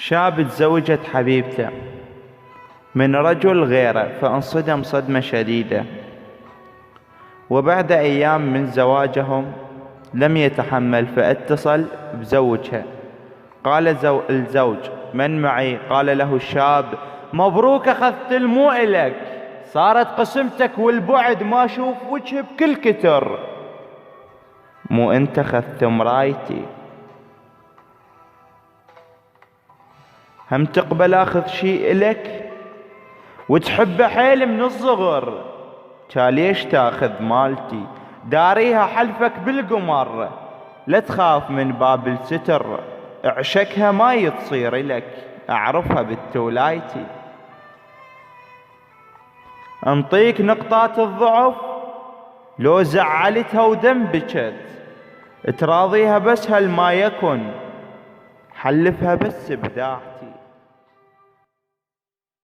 شاب تزوجت حبيبته من رجل غيره، فانصدم صدمة شديدة، وبعد أيام من زواجهم لم يتحمل فاتصل بزوجها. قال الزوج: من معي؟ قال له الشاب: مبروك، أخذت المو إلك، صارت قسمتك والبعد ما أشوف وجه بكل كتر. مو أنت أخذت مرايتي؟ هم تقبل أخذ شيء إلك وتحب حيل من الصغر، ليش تاخذ مالتي؟ داريها حلفك بالقمر، لا تخاف من باب الستر، اعشكها ما يتصير لك، اعرفها بالتولايتي. انطيك نقطات الضعف لو زعلتها ودم بكت، تراضيها بس هل ما يكن، حلفها بس بداعتي.